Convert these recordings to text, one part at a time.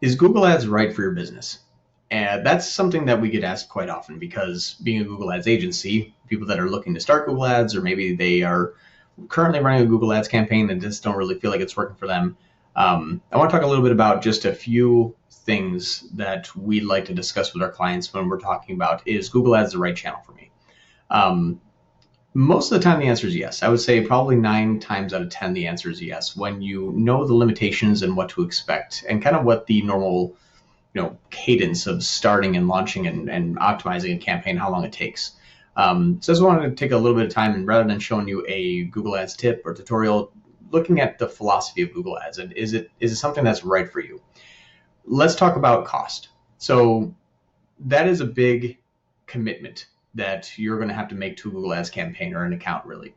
Is Google Ads right for your business? And that's something that we get asked quite often because being a Google Ads agency, people that are looking to start Google Ads, or maybe they are currently running a Google Ads campaign and just don't really feel like it's working for them. I want to talk a little bit about just a few things that we like to discuss with our clients when we're talking about, is Google Ads the right channel for me? Um, Most of the time, the answer is yes. I would say probably 9 times out of 10, the answer is yes. When you know the limitations and what to expect, and kind of what the normal, cadence of starting and launching and optimizing a campaign, how long it takes. So I just wanted to take a little bit of time, and rather than showing you a Google Ads tip or tutorial, looking at the philosophy of Google Ads, and is it something that's right for you? Let's talk about cost. So that is a big commitment that you're going to have to make to a Google Ads campaign or an account, really.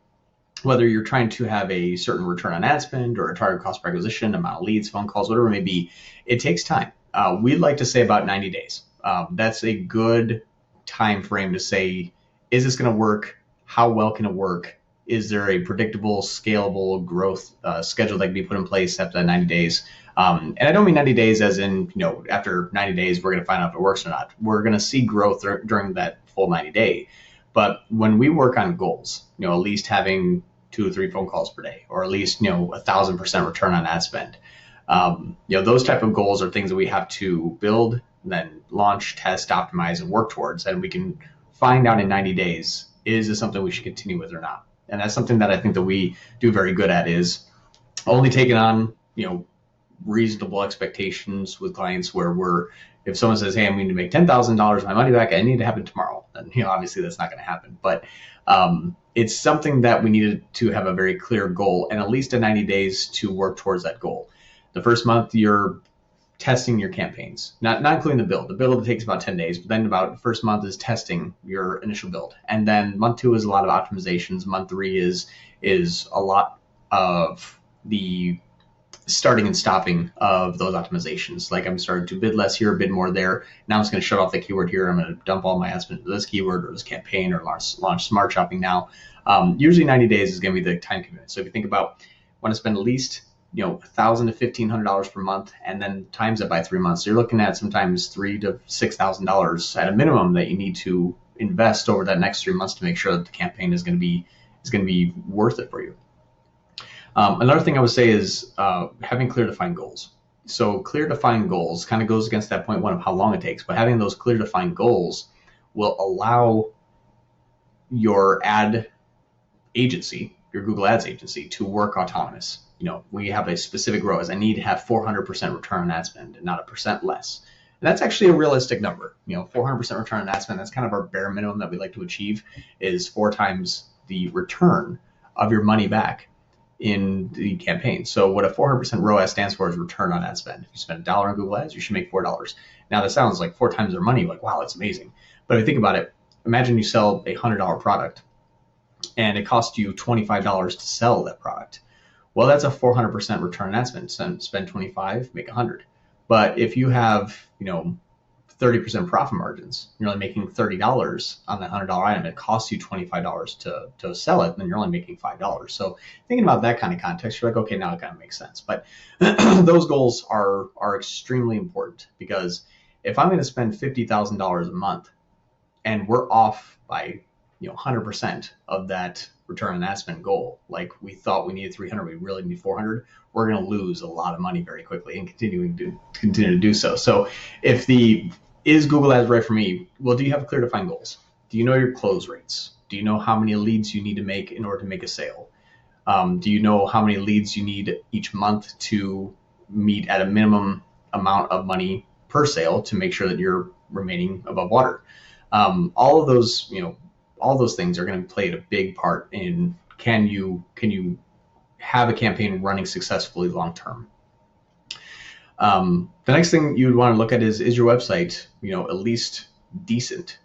Whether you're trying to have a certain return on ad spend or a target cost per acquisition, amount of leads, phone calls, whatever it may be, it takes time. We'd like to say about 90 days. That's a good time frame to say, is this going to work? How well can it work? Is there a predictable, scalable growth schedule that can be put in place after that 90 days? And I don't mean 90 days as in, after 90 days, we're going to find out if it works or not. We're going to see growth during that full 90 day. But when we work on goals, at least having 2 or 3 phone calls per day, or at least, 1,000% return on ad spend, those type of goals are things that we have to build, then launch, test, optimize, and work towards. And we can find out in 90 days, is this something we should continue with or not? And that's something that I think that we do very good at, is only taking on, reasonable expectations with clients where if someone says, hey, I'm going to make $10,000 my money back, I need to happen tomorrow, then obviously that's not going to happen. But it's something that we needed to have a very clear goal and at least 90 days to work towards that goal. The first month you're testing your campaigns, not including the build. The build takes about 10 days, but then about the first month is testing your initial build. And then month 2 is a lot of optimizations. Month 3 is a lot of the starting and stopping of those optimizations. Like, I'm starting to bid less here, bid more there. Now I'm just going to shut off the keyword here. I'm going to dump all my ad spend into this keyword or this campaign, or launch smart shopping now. Usually 90 days is going to be the time commitment. So if you think about, want to spend at least $1,000 to $1,500 per month, and then times it by 3 months. So you're looking at sometimes $3,000 to $6,000 at a minimum that you need to invest over that next 3 months to make sure that the campaign is going to be worth it for you. Another thing I would say is having clear defined goals. So clear defined goals kind of goes against that point 1 of how long it takes, but having those clear defined goals will allow your ad agency, your Google Ads agency, to work autonomous. We have a specific ROAS. I need to have 400% return on ad spend and not a percent less. And that's actually a realistic number. 400% return on ad spend, that's kind of our bare minimum that we like to achieve, is 4 times the return of your money back in the campaign. So what a 400% ROAS stands for is return on ad spend. If you spend $1 on Google Ads, you should make $4. Now that sounds like 4 times their money, like, wow, that's amazing. But if you think about it, imagine you sell a $100 product and it costs you $25 to sell that product. Well, that's a 400% return on ad spend. Spend 25, make 100. But if you have, 30% profit margins, you're only making $30 on that $100 item. It costs you $25 to sell it, and then you're only making $5. So thinking about that kind of context, you're like, okay, now it kind of makes sense. But those goals are extremely important, because if I'm going to spend $50,000 a month and we're off by 100% of that return on ad spend goal, like we thought we needed 300, we really need 400, we're going to lose a lot of money very quickly and continue to do so. So is Google Ads right for me? Well, do you have clear defined goals? Do you know your close rates? Do you know how many leads you need to make in order to make a sale? Do you know how many leads you need each month to meet at a minimum amount of money per sale to make sure that you're remaining above water? All of those, all those things are going to play a big part in can you have a campaign running successfully long term. The next thing you would want to look at is your website, at least decent.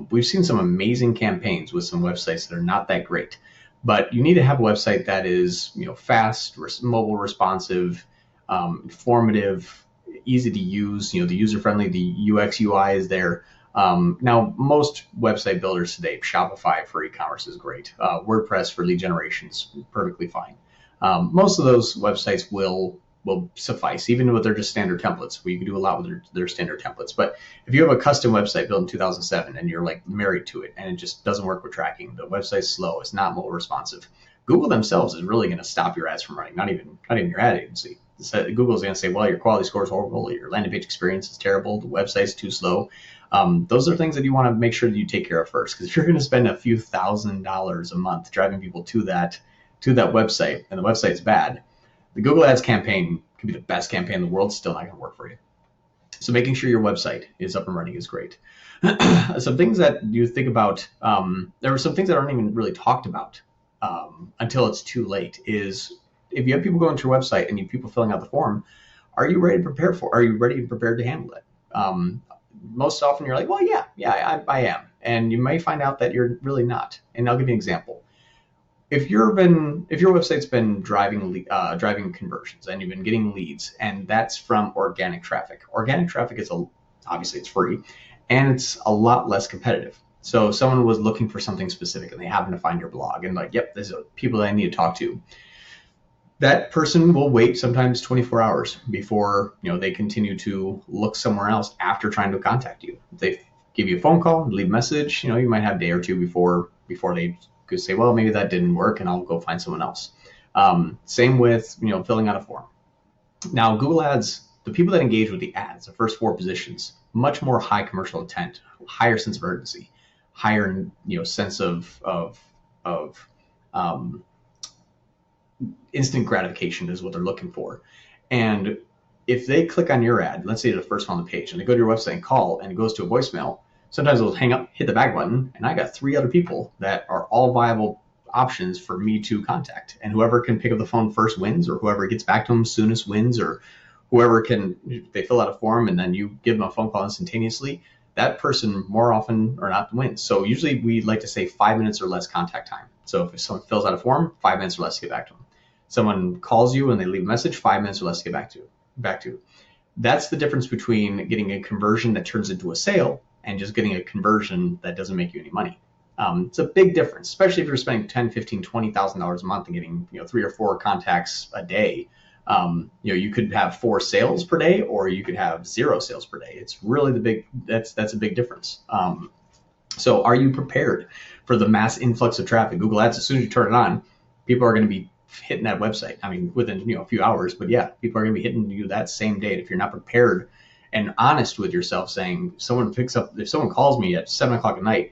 We've seen some amazing campaigns with some websites that are not that great, but you need to have a website that is, fast, mobile responsive, informative, easy to use, the user friendly, the UX UI is there. Now, most website builders today, Shopify for e-commerce is great. WordPress for lead generation is perfectly fine. Most of those websites will will suffice, even with their just standard templates. We can do a lot with their standard templates. But if you have a custom website built in 2007 and you're like married to it and it just doesn't work with tracking, the website's slow, it's not mobile responsive, Google themselves is really going to stop your ads from running, not even your ad agency. Google's going to say, well, your quality score is horrible, your landing page experience is terrible, the website's too slow. Those are things that you want to make sure that you take care of first, because if you're going to spend a few $1,000s a month driving people to that website and the website's bad, the Google Ads campaign could be the best campaign in the world, still not going to work for you. So making sure your website is up and running is great. Some things that you think about, there are some things that aren't even really talked about until it's too late, is if you have people going to your website and you have people filling out the form, are you ready and prepared to handle it? Most often you're like, well, yeah, I am. And you may find out that you're really not. And I'll give you an example. If your website's been driving conversions and you've been getting leads, and that's from organic traffic. Organic traffic is obviously it's free, and it's a lot less competitive. So if someone was looking for something specific and they happen to find your blog and like, yep, these are people that I need to talk to. That person will wait sometimes 24 hours before they continue to look somewhere else after trying to contact you. If they give you a phone call, leave a message, you might have a day or two before they could say, well, maybe that didn't work and I'll go find someone else. Same with filling out a form. Now, Google Ads, the people that engage with the ads, the first 4 positions, much more high commercial intent, higher sense of urgency, higher sense of instant gratification is what they're looking for. And if they click on your ad, let's say the first one on the page, and they go to your website and call and it goes to a voicemail, sometimes they'll hang up, hit the back button, and I got 3 other people that are all viable options for me to contact. And whoever can pick up the phone first wins, or whoever gets back to them soonest wins, or whoever they fill out a form and then you give them a phone call instantaneously, that person more often or not wins. So usually we like to say 5 minutes or less contact time. So if someone fills out a form, 5 minutes or less to get back to them. Someone calls you and they leave a message, 5 minutes or less to get back to. That's the difference between getting a conversion that turns into a sale and just getting a conversion that doesn't make you any money. It's a big difference, especially if you're spending $10,000, $15,000, $20,000 a month and getting 3 or 4 contacts a day. You could have 4 sales per day, or you could have 0 sales per day. It's really that's a big difference. So are you prepared for the mass influx of traffic? Google Ads, as soon as you turn it on, people are going to be hitting that website. I mean, within a few hours, but yeah, people are going to be hitting you that same day. If you're not prepared and honest with yourself, saying if someone calls me at 7:00 at night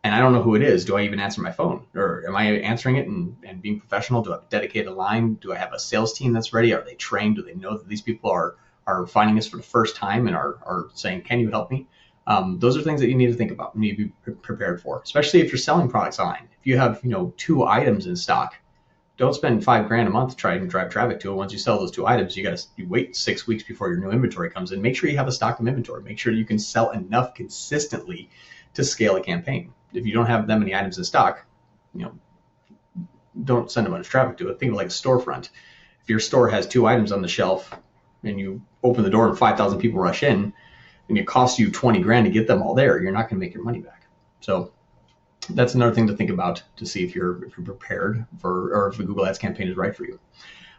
and I don't know who it is, do I even answer my phone, or am I answering it and being professional? Do I have a dedicated line? Do I have a sales team that's ready? Are they trained? Do they know that these people are finding us for the first time and are saying, can you help me? Those are things that you need to think about, you need to be prepared for, especially if you're selling products online. If you have 2 items in stock, don't spend $5,000 a month to try and drive traffic to it. Once you sell those 2 items, you wait 6 weeks before your new inventory comes in. Make sure you have a stock of inventory. Make sure you can sell enough consistently to scale a campaign. If you don't have that many items in stock, don't send a bunch of traffic to it. Think of like a storefront. If your store has 2 items on the shelf and you open the door and 5,000 people rush in, and it costs you $20,000 to get them all there, you're not going to make your money back. So that's another thing to think about to see if you're prepared for, or if the Google Ads campaign is right for you.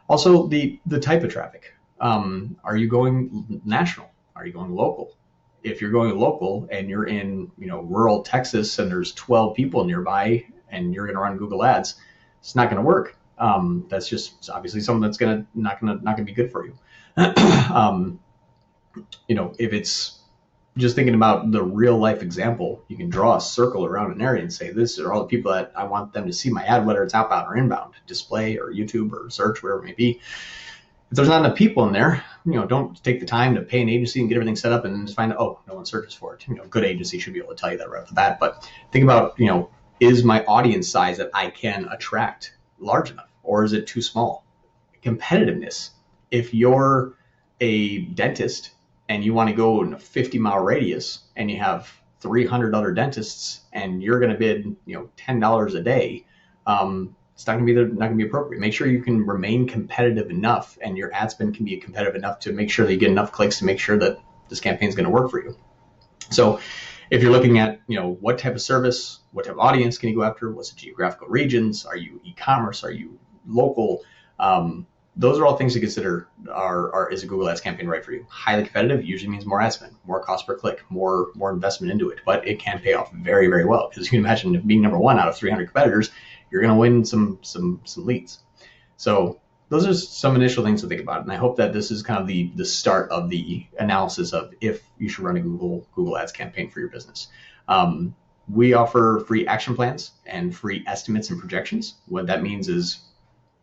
Also, the type of traffic. Are you going national? Are you going local? If you're going local and you're in rural Texas and there's 12 people nearby and you're going to run Google Ads, it's not going to work. That's just obviously something that's not going to be good for you. If it's just thinking about the real life example, you can draw a circle around an area and say, this are all the people that I want them to see my ad, whether it's outbound or inbound, display or YouTube or search, wherever it may be. If there's not enough people in there, don't take the time to pay an agency and get everything set up and then just find out, oh, no one searches for it. Good agency should be able to tell you that right off the bat. But think about, is my audience size that I can attract large enough, or is it too small? Competitiveness. If you're a dentist and you want to go in a 50-mile radius and you have 300 other dentists and you're going to bid, $10 a day, it's not going to be appropriate. Make sure you can remain competitive enough and your ad spend can be competitive enough to make sure that you get enough clicks to make sure that this campaign is going to work for you. So if you're looking at, what type of service, what type of audience can you go after? What's the geographical regions? Are you e-commerce? Are you local? those are all things to consider. Is a Google Ads campaign right for you? Highly competitive usually means more ad spend, more cost per click, more investment into it, but it can pay off very, very well, because you can imagine, if being number one out of 300 competitors, you're going to win some leads. So those are some initial things to think about, and I hope that this is kind of the start of the analysis of if you should run a Google Ads campaign for your business. We offer free action plans and free estimates and projections. What that means is,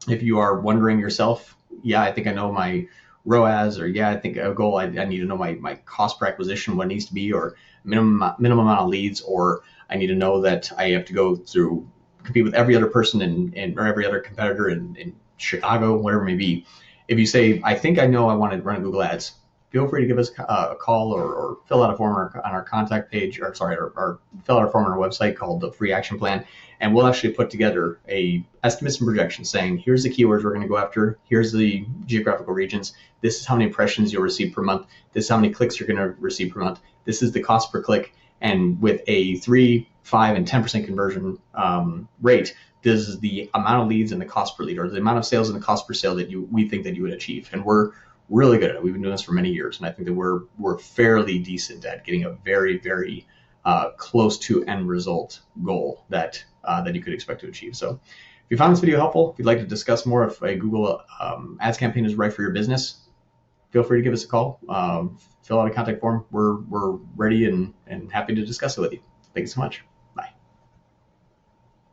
if you are wondering yourself, yeah, I think I know my ROAS, or yeah, I think a goal, I need to know my cost per acquisition, what it needs to be, or minimum amount of leads, or I need to know that I have to go through, compete with every other person or every other competitor in Chicago, whatever it may be. If you say, I think I know I want to run Google Ads, feel free to give us a call, or fill out a form on our contact page, or fill out a form on our website called the Free Action Plan, and we'll actually put together a estimates and projections saying, here's the keywords we're going to go after, here's the geographical regions, this is how many impressions you'll receive per month, this is how many clicks you're going to receive per month, this is the cost per click, and with a 3, 5, and 10% conversion rate, this is the amount of leads and the cost per lead, or the amount of sales and the cost per sale that we think that you would achieve. And we're really good at it. We've been doing this for many years, and I think that we're fairly decent at getting a very, very close to end result goal that you could expect to achieve. So if you found this video helpful, if you'd like to discuss more if a Google Ads campaign is right for your business, feel free to give us a call. Fill out a contact form. We're ready and happy to discuss it with you. Thank you so much.